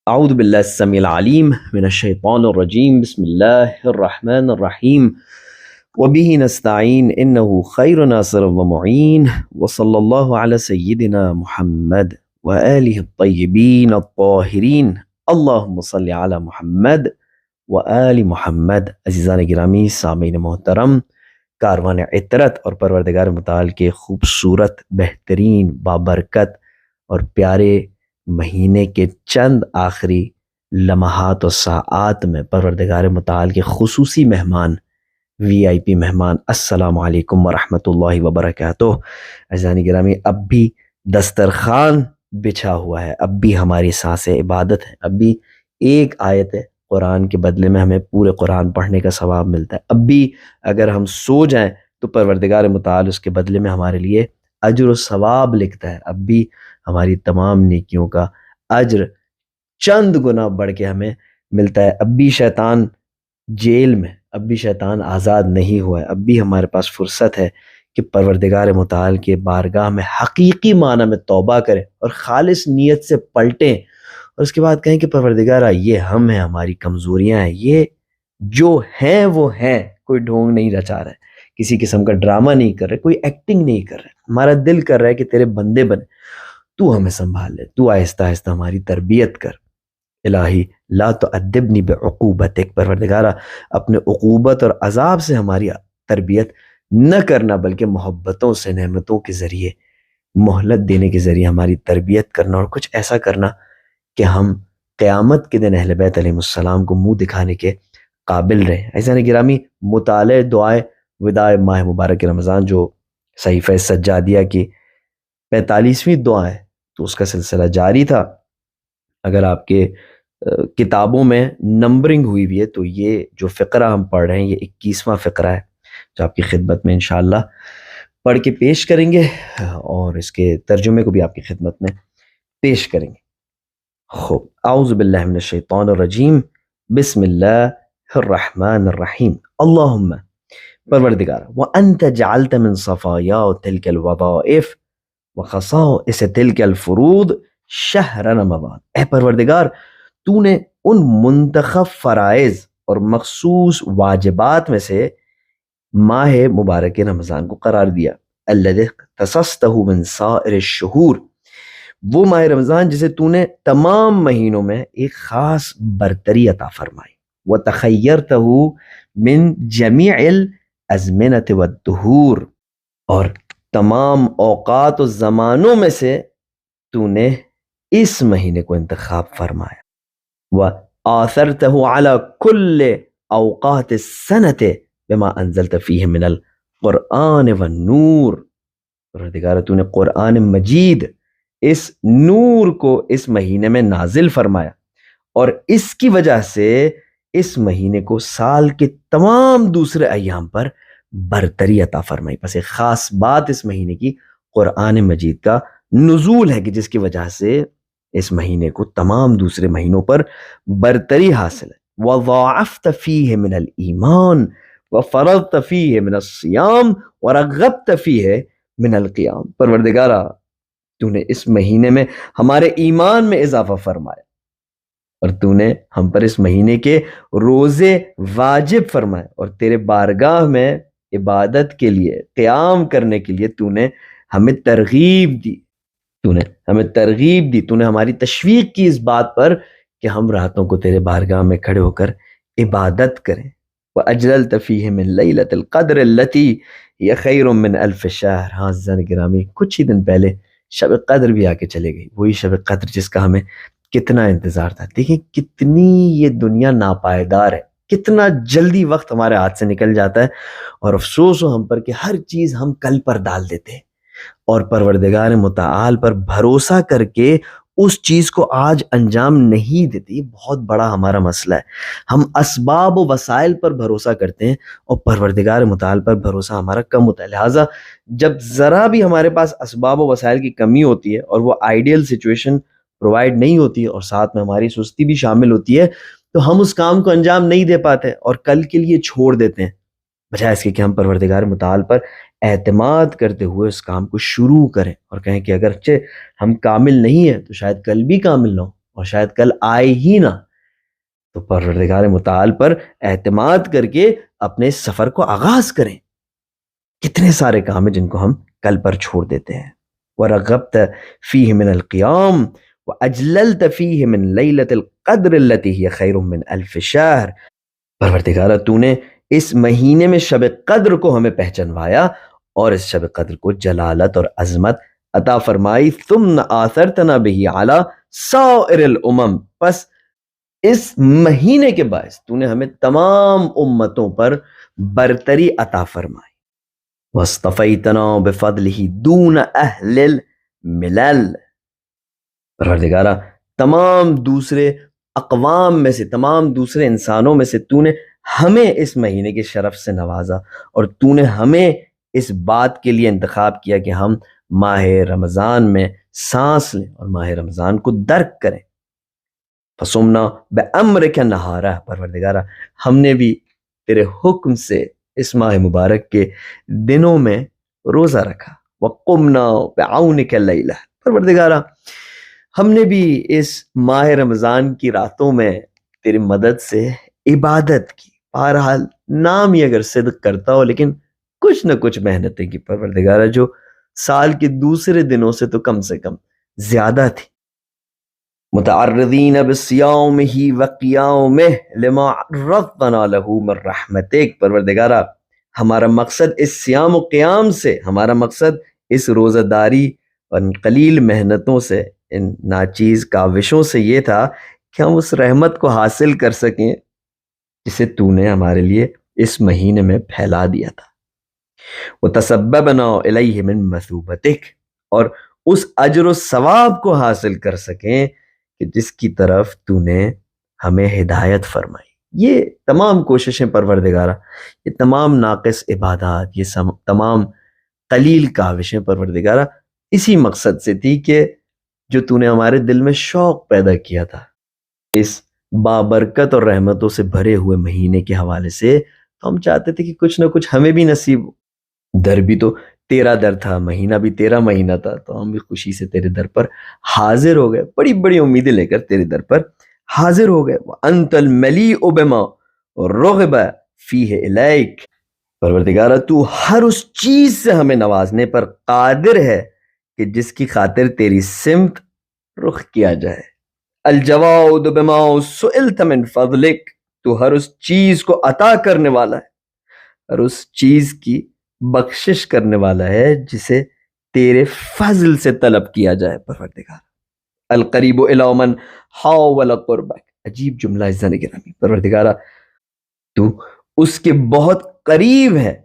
أعوذ بالله السميع العليم من الشيطان الرجيم. بسم الله الرحمن الرحيم. وبه نستعين إنه خير ناصر ومعين. وصلى الله على سيدنا محمد وآله الطيبين الطاهرين. اللهم صل على محمد وآل محمد. عزیزان گرامی، سامعین محترم، کاروان عطرت اور پروردگار متعال کے خوبصورت، بہترین، بابرکت اور پیارے مہینے کے چند آخری لمحات و ساعات میں پروردگار متعال کے خصوصی مہمان، وی آئی پی مہمان، السلام علیکم ورحمۃ اللہ وبرکاتہ۔ عزیزان گرامی، اب بھی دسترخوان بچھا ہوا ہے، اب بھی ہماری سانس عبادت ہے، اب بھی ایک آیت ہے قرآن کے بدلے میں ہمیں پورے قرآن پڑھنے کا ثواب ملتا ہے، اب بھی اگر ہم سو جائیں تو پروردگار متعال اس کے بدلے میں ہمارے لیے اجر و ثواب لکھتا ہے، اب بھی ہماری تمام نیکیوں کا اجر چند گنا بڑھ کے ہمیں ملتا ہے، اب بھی شیطان جیل میں، اب بھی شیطان آزاد نہیں ہوا ہے، اب بھی ہمارے پاس فرصت ہے کہ پروردگار متعال کے بارگاہ میں حقیقی معنی میں توبہ کریں اور خالص نیت سے پلٹیں، اور اس کے بعد کہیں کہ پروردگارہ یہ ہم ہیں، ہماری کمزوریاں ہیں، یہ جو ہیں وہ ہیں، کوئی ڈھونگ نہیں رچا رہا ہے، کسی قسم کا ڈرامہ نہیں کر رہے، کوئی ایکٹنگ نہیں کر رہے، ہمارا دل کر رہا ہے کہ تیرے بندے بنے، تو ہمیں سنبھال لے، تو آہستہ آہستہ ہماری تربیت کر۔ الہی لا تعذبنی بعقوبتک، پروردگارہ اپنے عقوبت اور عذاب سے ہماری تربیت نہ کرنا، بلکہ محبتوں سے، نعمتوں کے ذریعے، مہلت دینے کے ذریعے ہماری تربیت کرنا، اور کچھ ایسا کرنا کہ ہم قیامت کے دن اہل بیت علیہ السلام کو منہ دکھانے کے قابل رہیں۔ عزیزان گرامی، مطالعہ دعائے وداع ماہ مبارک رمضان جو صحیفہ سجادیہ کی 45ویں دعا ہے، تو اس کا سلسلہ جاری تھا۔ اگر آپ کے کتابوں میں نمبرنگ ہوئی ہوئی ہے تو یہ جو فقرہ ہم پڑھ رہے ہیں یہ 21واں فقرہ ہے، جو آپ کی خدمت میں انشاءاللہ پڑھ کے پیش کریں گے، اور اس کے ترجمے کو بھی آپ کی خدمت میں پیش کریں گے۔ خوب، اعوذ باللہ من الشیطان الرجیم، بسم اللہ الرحمن الرحیم۔ اللہم، پروردگار، وَأَنْتَ جَعَلْتَ مِنْ صَفَایَا تِلْكَ الْوَظَائِفِ وَخَصَائِصِ تِلْكَ الْفُرُوضِ شَهْرَ رمضان، اے پروردگار، تو نے ان منتخب فرائض اور مخصوص واجبات میں سے ماہ مبارک رمضان کو قرار دیا، الذی اختصصتہ من سائر الشہور، وہ ماہ رمضان جسے تو نے تمام مہینوں میں ایک خاص برتری عطا فرمائی، وتخیرتہ من جمیع الازمنۃ والدہور، اور تمام اوقات و زمانوں میں سے تو نے اس مہینے کو انتخاب فرمایا، وآثرتہ علی کل اوقات السنۃ بما انزلت فیہ من القرآن والنور، پروردگار تو نے قرآن مجید اس نور کو اس مہینے میں نازل فرمایا، اور اس کی وجہ سے اس مہینے کو سال کے تمام دوسرے ایام پر برتری عطا فرمائی۔ بس ایک خاص بات اس مہینے کی قرآن مجید کا نزول ہے کہ جس کی وجہ سے اس مہینے کو تمام دوسرے مہینوں پر برتری حاصل ہے۔ وَضَاعَفْتَ فِيهِ مِنَ الْإِيمَانِ وَفَرَضْتَ فِيهِ مِنَ الصِّيَامِ وَرَغَّبْتَ فِيهِ مِنَ الْقِيَامِ، پروردگارہ تو نے اس مہینے میں ہمارے ایمان میں اضافہ فرمایا، اور تو نے ہم پر اس مہینے کے روزے واجب فرمائے، اور تیرے بارگاہ میں عبادت کے لیے، قیام کرنے کے لیے تو نے ہمیں ترغیب دی، تو نے ہمیں ترغیب دی، تو نے ہماری تشویق کی اس بات پر کہ ہم راتوں کو تیرے بارگاہ میں کھڑے ہو کر عبادت کریں۔ وَأَجْلَلْتَ فِيهِ مِنْ لَيْلَةِ الْقَدْرِ الَّتِي هِيَ خَيْرٌ مِنْ أَلْفِ شَهْرٍ، ہاں عزیزان گرامی، کچھ ہی دن پہلے شب قدر بھی آ کے چلے گئی، وہی شب قدر جس کا ہمیں کتنا انتظار تھا۔ دیکھیں کتنی یہ دنیا ناپائیدار ہے، کتنا جلدی وقت ہمارے ہاتھ سے نکل جاتا ہے، اور افسوس ہو ہم پر کہ ہر چیز ہم کل پر ڈال دیتے ہیں، اور پروردگار متعال پر بھروسہ کر کے اس چیز کو آج انجام نہیں دیتے۔ یہ بہت بڑا ہمارا مسئلہ ہے، ہم اسباب و وسائل پر بھروسہ کرتے ہیں اور پروردگار متعال پر بھروسہ ہمارا کم ہوتا ہے۔ لہٰذا جب ذرا بھی ہمارے پاس اسباب و وسائل کی کمی ہوتی ہے اور وہ آئیڈیل سچویشن پرووائڈ نہیں ہوتی ہے، اور ساتھ میں ہماری سستی بھی شامل ہوتی ہے، تو ہم اس کام کو انجام نہیں دے پاتے اور کل کے لیے چھوڑ دیتے ہیں، بجائے اس کے کہ ہم پروردگار متعال پر اعتماد کرتے ہوئے اس کام کو شروع کریں اور کہیں کہ اگرچہ ہم کامل نہیں ہیں تو شاید کل بھی کامل نہ ہو، اور شاید کل آئے ہی نہ، تو پروردگار متعال پر اعتماد کر کے اپنے اس سفر کو آغاز کریں۔ کتنے سارے کام ہیں جن کو ہم کل پر چھوڑ دیتے ہیں۔ وَرَغَبْتَ فِيهِ مِنَ الْقِيَامِ وَأَجْلَلْتَ فِيهِ مِنْ لَيْلَةِ الْقَدْرِ الَّتِي هِيَ خَيْرٌ مِنْ أَلْفِ شَهْرٍ۔ پروردگارہ تو نے اس مہینے میں شب قدر کو ہمیں پہچنوایا اور اس شب قدر کو جلالت اور عظمت عطا فرمائی۔ ثُمَّ آثَرْتَنَا بِهِ عَلَى سَائِرِ الْأُمَمِ، پس اس مہینے کے باعث تو نے ہمیں تمام امتوں پر برتری عطا فرمائی۔ وَاصْطَفَيْتَنَا بِفَضْلِهِ دُونَ أَهْلِ الْمِلَلِ، پروردگارہ تمام دوسرے اقوام میں سے، تمام دوسرے انسانوں میں سے تو نے ہمیں اس مہینے کے شرف سے نوازا، اور تو نے ہمیں اس بات کے لیے انتخاب کیا کہ ہم ماہ رمضان میں سانس لیں اور ماہ رمضان کو درک کریں۔ فَصُمْنَا بِأَمْرِكَ نَهَارًا، پروردگارہ ہم نے بھی تیرے حکم سے اس ماہ مبارک کے دنوں میں روزہ رکھا۔ وَقُمْنَا بِعَوْنِكَ اللَّيْلَ، پروردگارہ ہم نے بھی اس ماہ رمضان کی راتوں میں تیری مدد سے عبادت کی۔ بہرحال نام ہی اگر صدق کرتا ہو لیکن کچھ نہ کچھ محنتیں کی پروردگارہ، جو سال کے دوسرے دنوں سے تو کم زیادہ تھی۔ متعرضین بصیامہ وقیامہ لما عرضتنا لہ من رحمتک، پروردگارہ ہمارا مقصد اس صیام و قیام سے، ہمارا مقصد اس روزہ داری اور ان قلیل محنتوں سے، ان ناچیز کاوشوں سے یہ تھا کہ ہم اس رحمت کو حاصل کر سکیں جسے تو نے ہمارے لیے اس مہینے میں پھیلا دیا تھا۔ وَتَسَبَّبْنَا إِلَيْهِ مِن مَثُوبَتِكَ، اور اس اجر و ثواب کو حاصل کر سکیں کہ جس کی طرف تو نے ہمیں ہدایت فرمائی۔ یہ تمام کوششیں پروردگارہ، یہ تمام ناقص عبادات، یہ تمام قلیل کاوشیں پروردگارہ اسی مقصد سے تھی کہ جو تو نے ہمارے دل میں شوق پیدا کیا تھا اس بابرکت اور رحمتوں سے بھرے ہوئے مہینے کے حوالے سے، تو ہم چاہتے تھے کہ کچھ نہ کچھ ہمیں بھی نصیب ہو۔ در بھی تو تیرا در تھا، مہینہ بھی تیرا مہینہ تھا، تو ہم بھی خوشی سے تیرے در پر حاضر ہو گئے، بڑی بڑی امیدیں لے کر تیرے در پر حاضر ہو گئے۔ وَأَنْتَ الْمَلِيءُ بِمَا رُغِبَ فِيهِ إِلَيْكَ، پروردگارہ تو ہر اس چیز سے ہمیں نوازنے پر قادر ہے کہ جس کی خاطر تیری سمت رخ کیا جائے۔ الجواد بما سئلت من فضلک، تو ہر اس چیز کو عطا کرنے والا ہے، ہر اس چیز کی بخشش کرنے والا ہے جسے تیرے فضل سے طلب کیا جائے پروردگار۔ القریب الی من حاول قربک، عجیب جملہ عزیزان گرامی، پروردگارہ تو اس کے بہت قریب ہے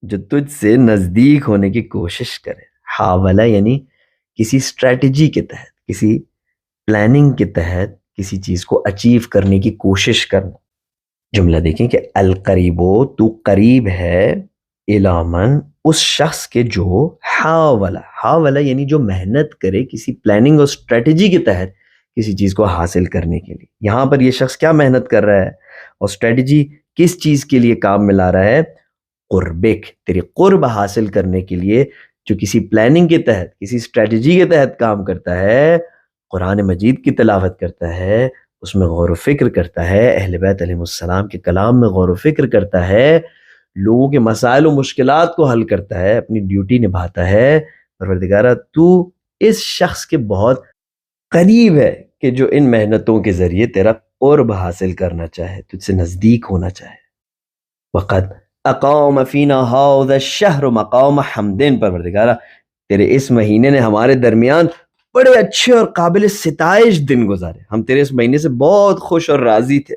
جو تجھ سے نزدیک ہونے کی کوشش کرے۔ حاولہ یعنی کسی اسٹریٹجی کے تحت، کسی پلاننگ کے تحت کسی چیز کو اچیو کرنے کی کوشش کرنا۔ جملہ دیکھیں کہ القریبو، تو قریب ہے، الی من، اس شخص کے جو حاولہ یعنی جو محنت کرے کسی پلاننگ اور اسٹریٹجی کے تحت کسی چیز کو حاصل کرنے کے لیے۔ یہاں پر یہ شخص کیا محنت کر رہا ہے اور اسٹریٹجی کس چیز کے لیے کام میں لا رہا ہے؟ قربک، تیری قرب حاصل کرنے کے لیے جو کسی پلاننگ کے تحت، کسی اسٹریٹجی کے تحت کام کرتا ہے، قرآن مجید کی تلاوت کرتا ہے، اس میں غور و فکر کرتا ہے، اہل بیت علیہ السلام کے کلام میں غور و فکر کرتا ہے، لوگوں کے مسائل و مشکلات کو حل کرتا ہے، اپنی ڈیوٹی نبھاتا ہے، پروردگارہ تو اس شخص کے بہت قریب ہے کہ جو ان محنتوں کے ذریعے تیرا قرب حاصل کرنا چاہے، تجھ سے نزدیک ہونا چاہے۔ وقد اقام فینا ھذا الشہر مقام حمد، پروردگارہ تیرے اس مہینے نے ہمارے درمیان بڑے اچھے اور قابل ستائش دن گزارے، ہم تیرے اس مہینے سے بہت خوش اور راضی تھے،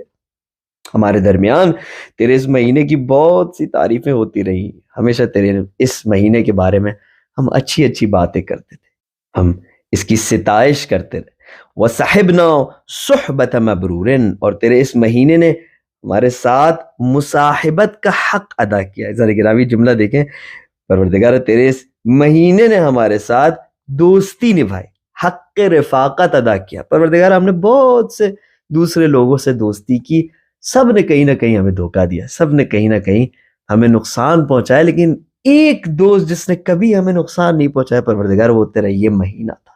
ہمارے درمیان تیرے اس مہینے کی بہت سی تعریفیں ہوتی رہی، ہمیشہ تیرے اس مہینے کے بارے میں ہم اچھی اچھی باتیں کرتے تھے، ہم اس کی ستائش کرتے رہے۔ وَصَحِبْنَا صُحْبَةَ مَبْرُورٍ، اور تیرے اس مہینے نے ہمارے ساتھ مصاحبت کا حق ادا کیا۔ ذرا گرامی جملہ دیکھیں، پروردگار تیرے اس مہینے نے ہمارے ساتھ دوستی نبھائی، حق رفاقت ادا کیا۔ پروردگار ہم نے بہت سے دوسرے لوگوں سے دوستی کی، سب نے کہیں نہ کہیں ہمیں دھوکہ دیا، سب نے کہیں نہ کہیں ہمیں نقصان پہنچایا، لیکن ایک دوست جس نے کبھی ہمیں نقصان نہیں پہنچایا پروردگار، وہ تیرا یہ مہینہ تھا۔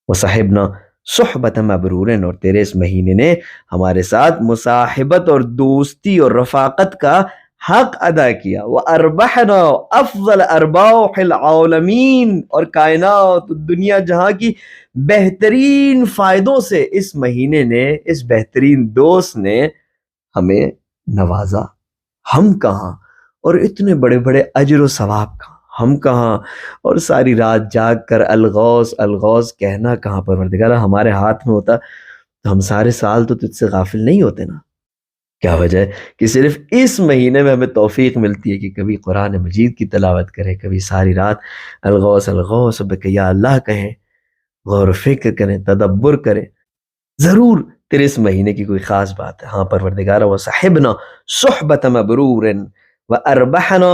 وَصَحِبْنَا صحبت مبرورن، اور تیرے اس مہینے نے ہمارے ساتھ مصاحبت اور دوستی اور رفاقت کا حق ادا کیا. واربحنا افضل ارباح العالمین، اور کائنات دنیا جہاں کی بہترین فائدوں سے اس مہینے نے، اس بہترین دوست نے ہمیں نوازا. ہم کہاں، اور اتنے بڑے بڑے اجر و ثواب کہاں، ہم کہاں، اور ساری رات جاگ کر الغوث الغوث کہنا کہاں. پروردگارہ ہمارے ہاتھ میں ہوتا تو ہم سارے سال تو تجھ سے غافل نہیں ہوتے نا. کیا وجہ ہے کہ صرف اس مہینے میں ہمیں توفیق ملتی ہے کہ کبھی قرآن مجید کی تلاوت کریں، کبھی ساری رات الغوث الغوث بک یا اللہ کہیں، غور و فکر کریں، تدبر کریں. ضرور تیرے اس مہینے کی کوئی خاص بات ہے. ہاں پروردگارہ وصحبنا صحبت مبرور واربحنا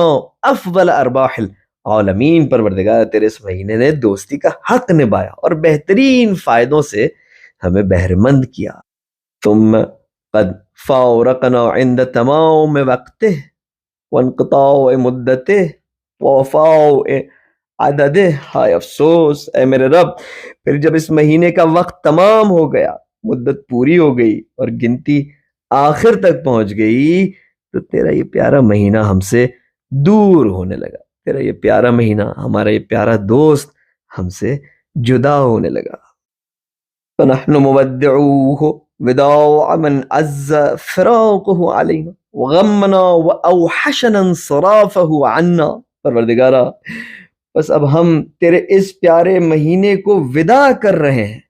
افضل ارباح العالمین. پروردگارہ تیرے اس مہینے نے دوستی کا حق نبھایا اور بہترین فائدوں سے ہمیں بہرمند کیا. ثم قد فارقنا عند تمام وقته وانقطاع مدته ووفاء عددہ. ہائے افسوس اے میرے رب، پھر جب اس مہینے کا وقت تمام ہو گیا، مدت پوری ہو گئی اور گنتی آخر تک پہنچ گئی، تو تیرا یہ پیارا مہینہ ہم سے دور ہونے لگا. تیرا یہ پیارا مہینہ، ہمارا یہ پیارا دوست ہم سے جدا ہونے لگا. فنحن مودعوه وداع من عز فراقه علينا وغمنا واوحشنا انصرافه عنا. پروردگارہ بس اب ہم تیرے اس پیارے مہینے کو ودا کر رہے ہیں،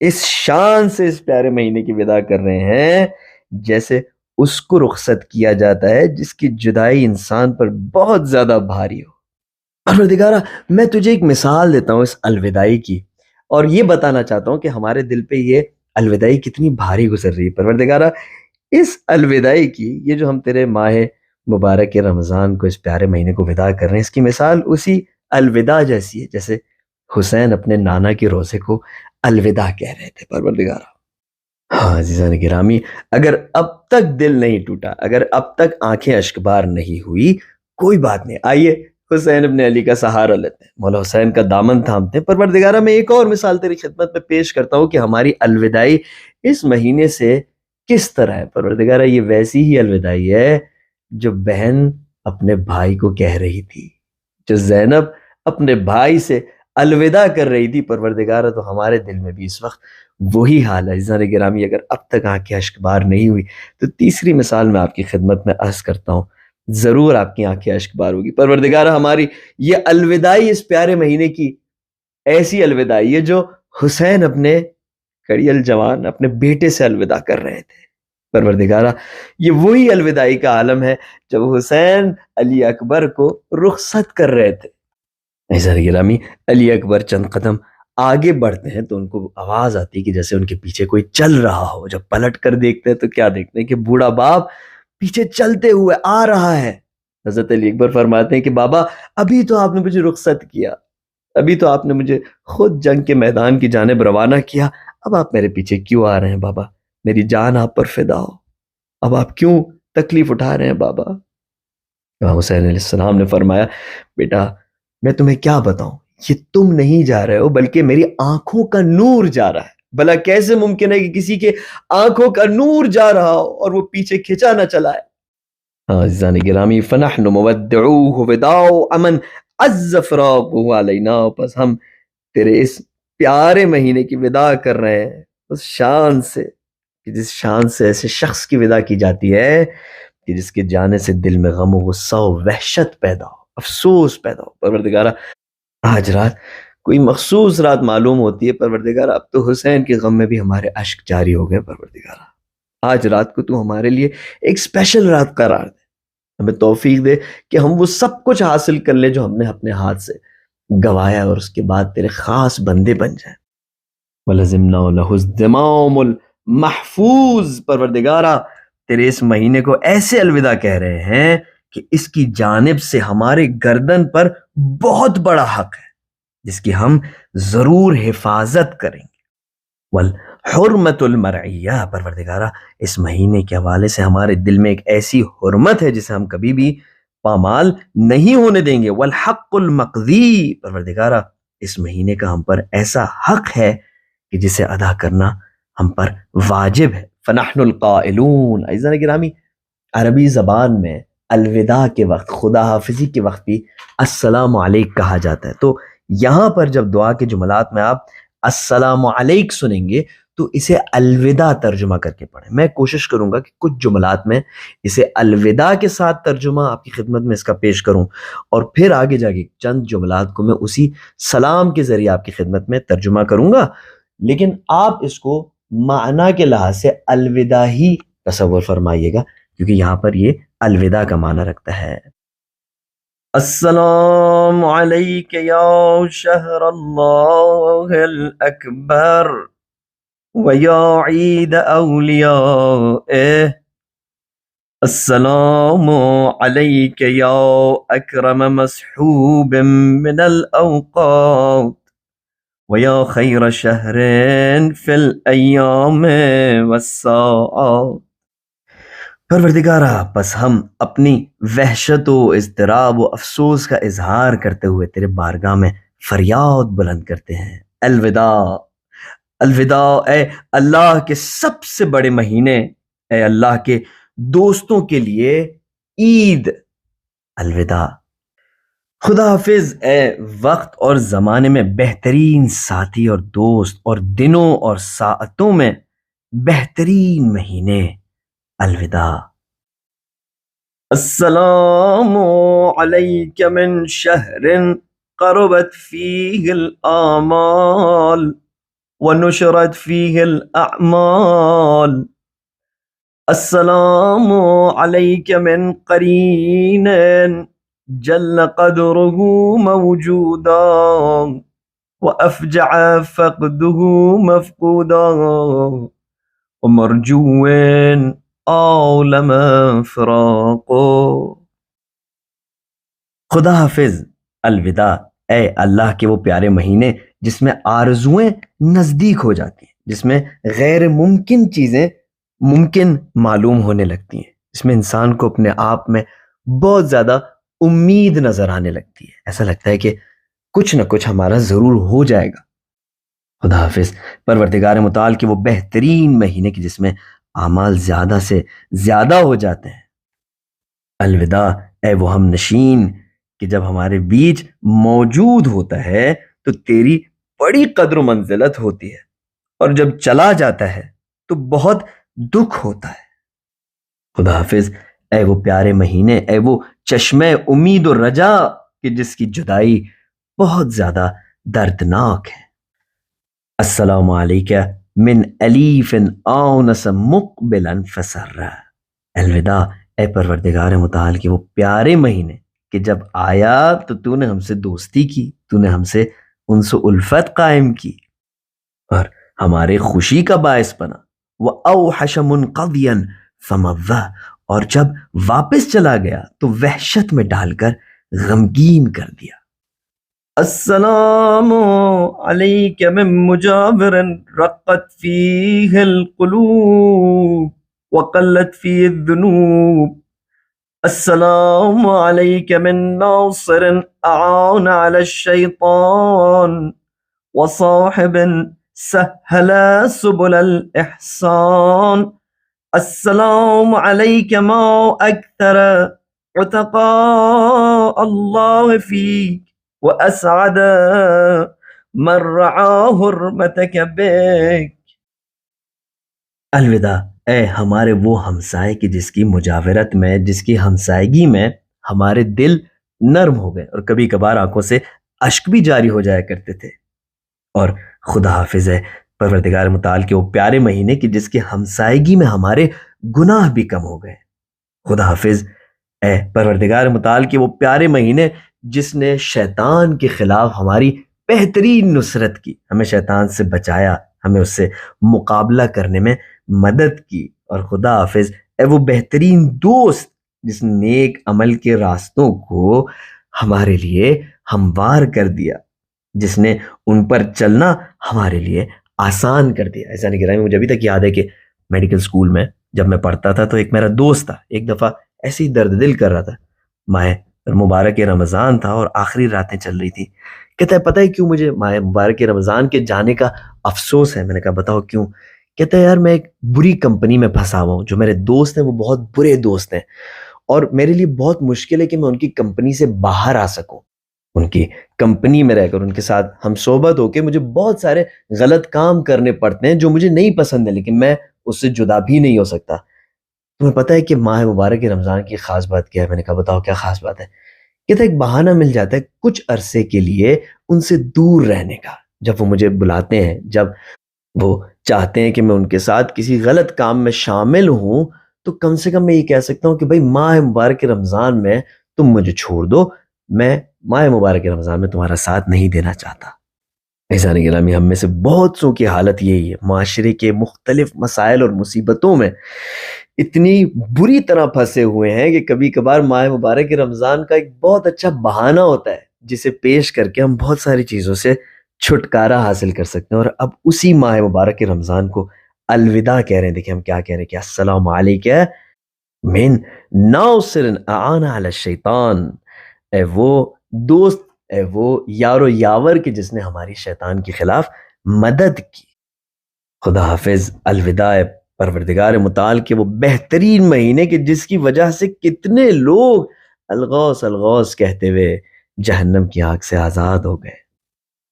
اس شان سے اس پیارے مہینے کی ودا کر رہے ہیں جیسے اس کو رخصت کیا جاتا ہے جس کی جدائی انسان پر بہت زیادہ بھاری ہو. پروردگارہ میں تجھے ایک مثال دیتا ہوں اس الوداعی کی، اور یہ بتانا چاہتا ہوں کہ ہمارے دل پہ یہ الوداعی کتنی بھاری گزر رہی ہے. پروردگارہ اس الوداعی کی، یہ جو ہم تیرے ماہ مبارک رمضان کو، اس پیارے مہینے کو ودا کر رہے ہیں، اس کی مثال اسی الوداع جیسی ہے جیسے حسین اپنے نانا کے روزے کو الوداع کہہ رہے تھے. پروردگارہ ہاں عزیزان گرامی، اگر اب تک دل نہیں ٹوٹا، اگر اب تک آنکھیں اشکبار نہیں ہوئی، کوئی بات نہیں، آئیے حسین ابن علی کا سہارا لیتے ہیں، مولا حسین کا دامن تھامتے ہیں. پروردگارہ میں ایک اور مثال تیری خدمت میں پیش کرتا ہوں کہ ہماری الوداعی اس مہینے سے کس طرح ہے. پروردگارہ یہ ویسی ہی الوداعی ہے جو بہن اپنے بھائی کو کہہ رہی تھی، جو زینب اپنے بھائی سے الوداع کر رہی تھی. پروردگارہ تو ہمارے دل میں بھی اس وقت وہی حال ہے. عزیزان گرامی اگر اب تک آنکھیں اشکبار نہیں ہوئی تو تیسری مثال میں آپ کی خدمت میں عرض کرتا ہوں، ضرور آپ کی آنکھیں اشکبار ہوگی. پروردگارہ ہماری یہ الوداعی اس پیارے مہینے کی ایسی الوداعی ہے جو حسین اپنے کڑیل جوان اپنے بیٹے سے الوداع کر رہے تھے. پروردگارہ یہ وہی الوداعی کا عالم ہے جب حسین علی اکبر کو رخصت کر رہے تھے. عزیزان گرامی علی اکبر چند قدم آگے بڑھتے ہیں تو ان کو آواز آتی ہے کہ جیسے ان کے پیچھے کوئی چل رہا ہو. جب پلٹ کر دیکھتے ہیں تو کیا دیکھتے ہیں کہ بوڑھا باپ پیچھے چلتے ہوئے آ رہا ہے. حضرت علی اکبر فرماتے ہیں کہ بابا ابھی تو آپ نے مجھے رخصت کیا، ابھی تو آپ نے مجھے خود جنگ کے میدان کی جانب روانہ کیا، اب آپ میرے پیچھے کیوں آ رہے ہیں بابا؟ میری جان آپ پر فدا ہو، اب آپ کیوں تکلیف اٹھا رہے ہیں بابا؟ امام حسین علیہ السلام نے فرمایا بیٹا میں تمہیں کیا بتاؤں، یہ تم نہیں جا رہے ہو بلکہ میری آنکھوں کا نور جا رہا ہے. بھلا کیسے ممکن ہے کہ کسی کے آنکھوں کا نور جا رہا ہو اور وہ پیچھے کھچا نہ چلا ہے؟ عزیزان گرامی فنحن مودعوه وداع من عز فراقه علینا. پس ہم تیرے اس پیارے مہینے کی ودا کر رہے ہیں اس شان سے کہ جس شان سے ایسے شخص کی ودا کی جاتی ہے کہ جس کے جانے سے دل میں غم و غصہ و وحشت پیدا ہو، افسوس پیدا ہو. پروردگارہ آج رات کوئی مخصوص رات معلوم ہوتی ہے پروردگارہ، اب تو حسین کے غم میں بھی ہمارے اشک جاری ہو گئے. پروردگارہ آج رات کو تو ہمارے لیے ایک اسپیشل رات قرار دے، ہمیں توفیق دے کہ ہم وہ سب کچھ حاصل کر لیں جو ہم نے اپنے ہاتھ سے گوایا اور اس کے بعد تیرے خاص بندے بن جائیں. وَلَزِمْنَا لَهُ الزِّمَامُ الْمَحْفُوظ. پروردگارہ تیرے اس مہینے کو ایسے الوداع کہہ رہے ہیں کہ اس کی جانب سے ہمارے گردن پر بہت بڑا حق ہے جس کی ہم ضرور حفاظت کریں گے. والحرمت المرعیہ. پروردگارہ اس مہینے کے حوالے سے ہمارے دل میں ایک ایسی حرمت ہے جسے ہم کبھی بھی پامال نہیں ہونے دیں گے. والحق المقضی. پروردگارہ اس مہینے کا ہم پر ایسا حق ہے کہ جسے ادا کرنا ہم پر واجب ہے. فنحن القائلون. عزیزان گرامی، عربی زبان میں الوداع کے وقت، خدا حافظی کے وقت بھی السلام علیک کہا جاتا ہے. تو یہاں پر جب دعا کے جملات میں آپ السلام علیک سنیں گے تو اسے الوداع ترجمہ کر کے پڑھیں. میں کوشش کروں گا کہ کچھ جملات میں اسے الوداع کے ساتھ ترجمہ آپ کی خدمت میں اس کا پیش کروں، اور پھر آگے جا کے چند جملات کو میں اسی سلام کے ذریعے آپ کی خدمت میں ترجمہ کروں گا. لیکن آپ اس کو معنی کے لحاظ سے الوداع ہی تصور فرمائیے گا، کیونکہ یہاں پر یہ الوداع کا معنی رکھتا ہے. السلام علیک یا شہر اللہ الاکبر ویا عید اولیائہ. السلام علیک یا اکرم مسحوب من الاوقات ویا خیر شہر فی الایام والساعات. پروردگارہ، بس ہم اپنی وحشت و اضطراب و افسوس کا اظہار کرتے ہوئے تیرے بارگاہ میں فریاد بلند کرتے ہیں. الوداع، الوداع اے اللہ کے سب سے بڑے مہینے، اے اللہ کے دوستوں کے لیے عید. الوداع. خدا حافظ اے وقت اور زمانے میں بہترین ساتھی اور دوست، اور دنوں اور ساعتوں میں بہترین مہینے. الوداع. السلام علیک من شہر قربت فیہ الآمال ونشرت فیہ الاعمال. السلام علیک من قرین جل قدره موجودا وافجع فقده مفقودا ومرجو عالم فراقو. خدا حافظ. الوداع اے اللہ کے وہ پیارے مہینے جس میں آرزویں نزدیک ہو جاتی ہیں، جس میں غیر ممکن چیزیں ممکن معلوم ہونے لگتی ہیں، جس میں انسان کو اپنے آپ میں بہت زیادہ امید نظر آنے لگتی ہے. ایسا لگتا ہے کہ کچھ نہ کچھ ہمارا ضرور ہو جائے گا. خدا حافظ. پروردگار متعال کے وہ بہترین مہینے کی جس میں اعمال زیادہ سے زیادہ ہو جاتے ہیں. الوداع اے وہ ہم نشین کہ جب ہمارے بیچ موجود ہوتا ہے تو تیری بڑی قدر و منزلت ہوتی ہے، اور جب چلا جاتا ہے تو بہت دکھ ہوتا ہے. خدا حافظ. اے وہ پیارے مہینے، اے وہ چشمے امید و رجا کہ جس کی جدائی بہت زیادہ دردناک ہے. السلام علیکہ من الیف آنس مقبلا فسرا. الوداع اے پروردگار متعال کے وہ پیارے مہینے کہ جب آیا تو تو نے ہم سے دوستی کی، تو نے ہم سے انس و الفت قائم کی اور ہمارے خوشی کا باعث بنا. وَأَوْحَشَ مُنْقَضِيًا فَمَضَّى. اور جب واپس چلا گیا تو وحشت میں ڈال کر غمگین کر دیا. السلام علیک من مجاور رقت فیہ القلوب وقلت فیہ الذنوب. السلام علیک من ناصر اعان علی الشیطان وصاحب سہل سبل الاحسان. السلام علیک ما اکثر عتقاء اللہ فیک واسعد من رعا حرمتک بک. الوداع اے ہمارے وہ ہمسائے کی جس کی مجاورت میں، جس کی ہمسائیگی میں ہمارے دل نرم ہو گئے اور کبھی کبھار آنکھوں سے اشک بھی جاری ہو جایا کرتے تھے. اور خدا حافظ ہے پروردگار متعال کے وہ پیارے مہینے کی جس کی ہمسائیگی میں ہمارے گناہ بھی کم ہو گئے. خدا حافظ اے پروردگار متعال کے وہ پیارے مہینے جس نے شیطان کے خلاف ہماری بہترین نصرت کی، ہمیں شیطان سے بچایا، ہمیں اس سے مقابلہ کرنے میں مدد کی. اور خدا حافظ اے وہ بہترین دوست جس نے نیک عمل کے راستوں کو ہمارے لیے ہموار کر دیا، جس نے ان پر چلنا ہمارے لیے آسان کر دیا. ایسا نہیں کہہ رہا، مجھے ابھی تک یاد ہے کہ میڈیکل اسکول میں جب میں پڑھتا تھا تو ایک میرا دوست تھا، ایک دفعہ ایسے ہی درد دل کر رہا تھا، ماہ مبارک رمضان تھا اور آخری راتیں چل رہی تھی. کہتا ہے پتہ ہے کیوں مجھے ماہ مبارک رمضان کے جانے کا افسوس ہے۔ میں نے کہا بتاؤ کیوں؟ کہتا ہے یار میں ایک بری کمپنی میں پھنسا ہوا ہوں، جو میرے دوست ہیں وہ بہت برے دوست ہیں، اور میرے لیے بہت مشکل ہے کہ میں ان کی کمپنی سے باہر آ سکوں۔ ان کی کمپنی میں رہ کر ان کے ساتھ ہم صحبت ہو کے مجھے بہت سارے غلط کام کرنے پڑتے ہیں جو مجھے نہیں پسند ہے، لیکن میں اس سے جدا بھی نہیں ہو سکتا۔ تمہیں پتہ ہے کہ ماہ مبارک رمضان کی خاص بات کیا ہے؟ میں نے کہا بتاؤ کیا خاص بات ہے؟ کہتا ہے ایک بہانہ مل جاتا ہے کچھ عرصے کے لیے ان سے دور رہنے کا۔ جب وہ مجھے بلاتے ہیں، جب وہ چاہتے ہیں کہ میں ان کے ساتھ کسی غلط کام میں شامل ہوں، تو کم سے کم میں یہ کہہ سکتا ہوں کہ بھائی ماہ مبارک رمضان میں تم مجھے چھوڑ دو، میں ماہ مبارک رمضان میں تمہارا ساتھ نہیں دینا چاہتا۔ عزیزان گرامی، ہم میں سے بہت سو کی حالت یہی ہے، معاشرے کے مختلف مسائل اور مصیبتوں میں اتنی بری طرح پھنسے ہوئے ہیں کہ کبھی کبھار ماہ مبارک رمضان کا ایک بہت اچھا بہانہ ہوتا ہے جسے پیش کر کے ہم بہت ساری چیزوں سے چھٹکارا حاصل کر سکتے ہیں۔ اور اب اسی ماہ مبارک رمضان کو الوداع کہہ رہے ہیں۔ دیکھیں ہم کیا کہہ رہے ہیں کہ السلام علیکہ من ناصر اعان علی الشیطان، اے وہ دوست، اے وہ یار و یاور کہ جس نے ہماری شیطان کے خلاف مدد کی۔ خدا حافظ۔ الوداع پروردگار متعال کے وہ بہترین مہینے کہ جس کی وجہ سے کتنے لوگ الغوث الغوث کہتے ہوئے جہنم کی آگ سے آزاد ہو گئے،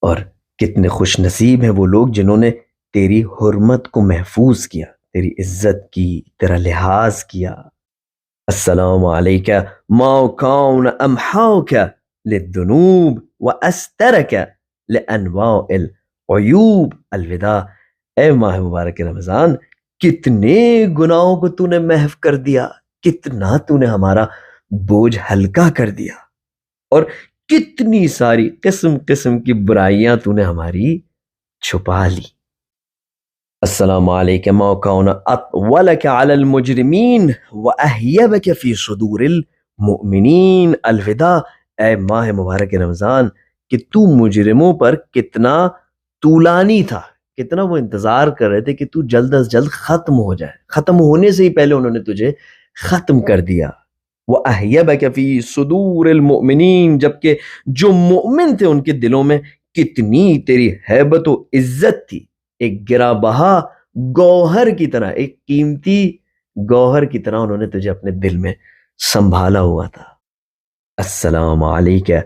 اور کتنے خوش نصیب ہیں وہ لوگ جنہوں نے تیری حرمت کو محفوظ کیا، تیری عزت کی، تیرا لحاظ کیا۔ السلام علیکہ ما کون امحاک للذنوب واسترک لانواع العیوب۔ الوداع اے ماہ مبارک رمضان، کتنے گناہوں کو تو نے محو کر دیا، کتنا تو نے ہمارا بوجھ ہلکا کر دیا، اور کتنی ساری قسم قسم کی برائیاں تو نے ہماری چھپا لی۔ السلام علیکہ ما کون اطولک علی المجرمین واہیبک فی صدور المؤمنین۔ الوداع اے ماہ مبارک رمضان کہ تو مجرموں پر کتنا طولانی تھا، کتنا وہ انتظار کر رہے تھے کہ تو جلد از جلد ختم ہو جائے، ختم ہونے سے ہی پہلے انہوں نے تجھے ختم کر دیا۔ وَأَحْيَبَكَ فِي صُدُورِ الْمُؤْمِنِينَ، جبکہ جو مؤمن تھے ان کے دلوں میں کتنی تیری ہیبت و عزت تھی، ایک گرا بہا گوہر کی طرح، ایک قیمتی گوہر کی طرح انہوں نے تجھے اپنے دل میں سنبھالا ہوا تھا۔ السلام علیکہ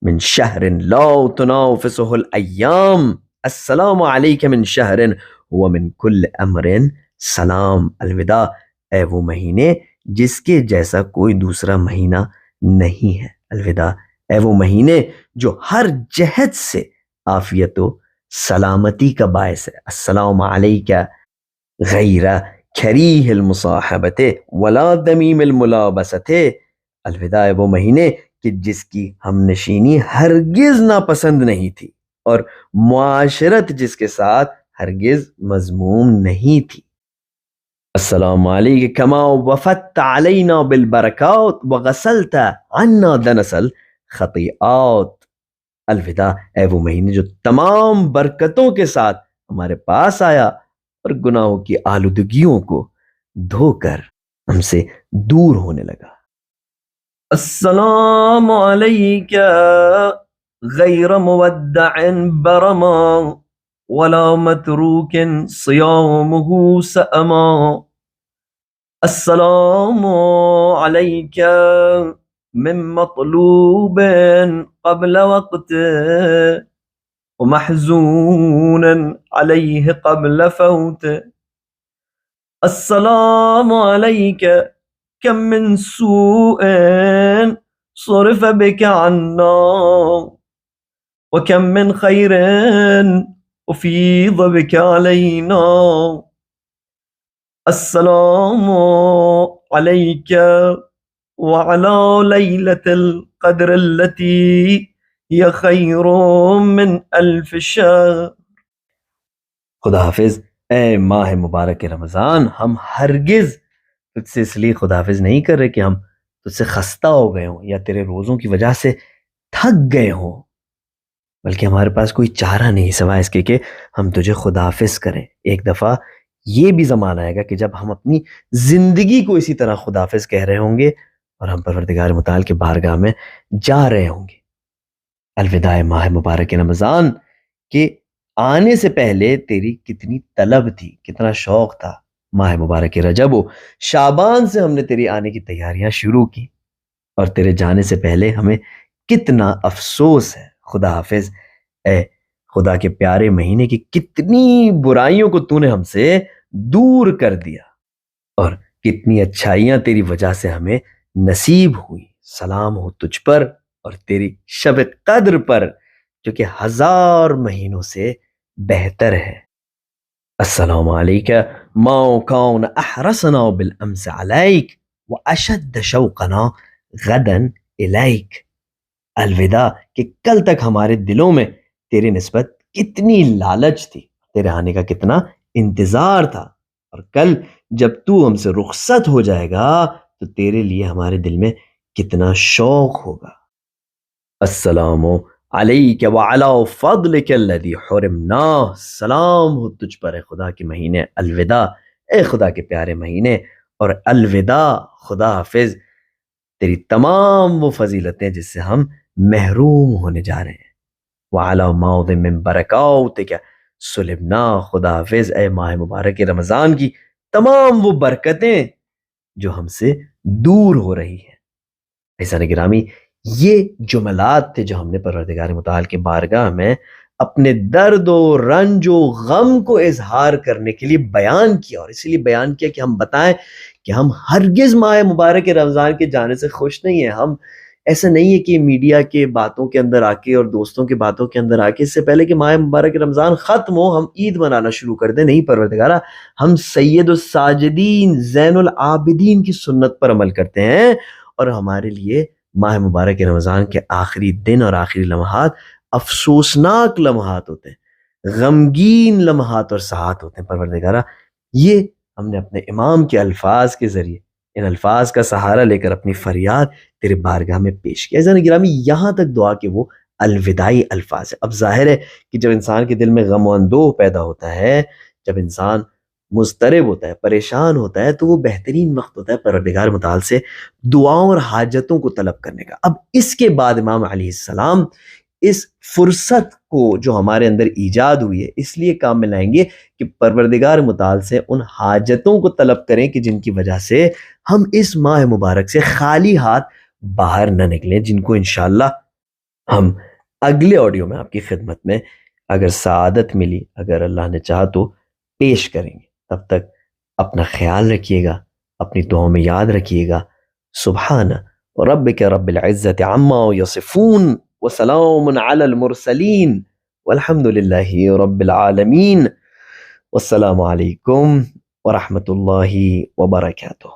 من شہر لا تنافسہ الایام، السلام علیکہ من شہر ومن کل امر سلام۔ الوداع اے وہ مہینے جس کے جیسا کوئی دوسرا مہینہ نہیں ہے۔ الوداع اے وہ مہینے جو ہر جہت سے عافیت و سلامتی کا باعث ہے۔ السلام علیکہ غیر کریہ المصاحبت ولا دمیم الملابست۔ الوداع اے وہ مہینے کہ جس کی ہم نشینی ہرگز ناپسند نہیں تھی، اور معاشرت جس کے ساتھ ہرگز مذموم نہیں تھی۔ السلام علیکہ کما وفدت علینا بالبرکات وغسلت عنا دنس الخطیئات۔ الوداع اے وہ مہینے جو تمام برکتوں کے ساتھ ہمارے پاس آیا اور گناہوں کی آلودگیوں کو دھو کر ہم سے دور ہونے لگا۔ السلام علیکہ غیر مودع برما ولا متروک صیامہ سأما۔ السلام علیکہ من مطلوب قبل وقت ومحزون علیہ قبل فوت۔ السلام علیکہ کم من سوء صرف بک عنا وکم من خیر افیض بک علینا۔ السلام علیکہ وعلی لیلۃ القدر التي هي خیر من الف شہر۔ خدا حافظ۔ اے ماہ مبارک رمضان، ہم ہرگز تجھ سے اس لیے خدا حافظ نہیں کر رہے کہ ہم تجھ سے خستہ ہو گئے ہوں یا تیرے روزوں کی وجہ سے تھک گئے ہوں، بلکہ ہمارے پاس کوئی چارہ نہیں سوائے اس کے کہ ہم تجھے خدا حافظ کریں۔ ایک دفعہ یہ بھی زمانہ آئے گا کہ جب ہم اپنی زندگی کو اسی طرح خدا حافظ کہہ رہے ہوں گے اور ہم پروردگار متعال کے بارگاہ میں جا رہے ہوں گے۔ الوداع ماہ مبارک رمضان کہ آنے سے پہلے تیری کتنی طلب تھی، کتنا شوق تھا۔ ماہ مبارک رجب و شعبان سے ہم نے تیری آنے کی تیاریاں شروع کی، اور تیرے جانے سے پہلے ہمیں کتنا افسوس ہے۔ خدا حافظ اے خدا کے پیارے مہینے کی کتنی برائیوں کو تو نے ہم سے دور کر دیا، اور کتنی اچھائیاں تیری وجہ سے ہمیں نصیب ہوئی۔ سلام ہو تجھ پر اور تیری شب قدر پر، جو کہ 1000 مہینوں سے بہتر ہے۔ السلام علیکہ ما کون احرسنا بالامس علیک واشد شوقنا غدا الیک۔ الوداع، کہ کل تک ہمارے دلوں میں تیری نسبت کتنی لالچ تھی، تیرے آنے کا کتنا انتظار تھا، اور کل جب تو ہم سے رخصت ہو جائے گا تو تیرے لیے ہمارے دل میں کتنا شوق ہوگا۔ السلام علیک وعلی فضلک الذی حرمنا۔ سلام ہو تجھ پر اے خدا کے مہینے الوداع، اے خدا کے پیارے مہینے، اور الوداع، خدا حافظ، تیری تمام وہ فضیلتیں جس سے ہم محروم ہونے جا رہے ہیں۔ وعلی موضع من برکاتک سلبنا۔ خدا حافظ اے ماہ مبارک رمضان کی تمام وہ برکتیں جو ہم سے دور ہو رہی ہیں۔ عزیزان گرامی، یہ جملات تھے جو ہم نے پروردگار متعال کے بارگاہ میں اپنے درد و رنج و غم کو اظہار کرنے کے لیے بیان کیا، اور اسی لیے بیان کیا کہ ہم بتائیں کہ ہم ہرگز ماہ مبارک رمضان کے جانے سے خوش نہیں ہیں۔ ہم ایسا نہیں ہے کہ میڈیا کے باتوں کے اندر آ کے اور دوستوں کے باتوں کے اندر آ کے اس سے پہلے کہ ماہ مبارک رمضان ختم ہو ہم عید منانا شروع کر دیں۔ نہیں پروردگارہ، ہم سید الساجدین زین العابدین کی سنت پر عمل کرتے ہیں، اور ہمارے لیے ماہ مبارک رمضان کے آخری دن اور آخری لمحات افسوسناک لمحات ہوتے ہیں، غمگین لمحات اور ساعات ہوتے ہیں۔ پروردگارہ، یہ ہم نے اپنے امام کے الفاظ کے ذریعے، ان الفاظ کا سہارا لے کر اپنی فریاد تیرے بارگاہ میں پیش کیا۔ عزیزان گرامی، یہاں تک دعا کہ وہ الوداعی الفاظ ہے۔ اب ظاہر ہے کہ جب انسان کے دل میں غم و اندوہ پیدا ہوتا ہے، جب انسان مضطرب ہوتا ہے، پریشان ہوتا ہے، تو وہ بہترین وقت ہوتا ہے پروردگار متعال سے دعاؤں اور حاجتوں کو طلب کرنے کا۔ اب اس کے بعد امام علیہ السلام اس فرصت کو جو ہمارے اندر ایجاد ہوئی ہے اس لیے کام میں لائیں گے کہ پروردگار متعال سے ان حاجتوں کو طلب کریں کہ جن کی وجہ سے ہم اس ماہ مبارک سے خالی ہاتھ باہر نہ نکلیں، جن کو انشاءاللہ ہم اگلے آڈیو میں آپ کی خدمت میں اگر سعادت ملی، اگر اللہ نے چاہا تو پیش کریں گے۔ تب تک اپنا خیال رکھیے گا، اپنی دعاؤں میں یاد رکھیے گا۔ سبحان ربک رب العزت عما یصفون وسلام علی المرسلین والحمد للہ رب العالمین۔ والسلام علیکم ورحمۃ اللہ وبرکاتہ۔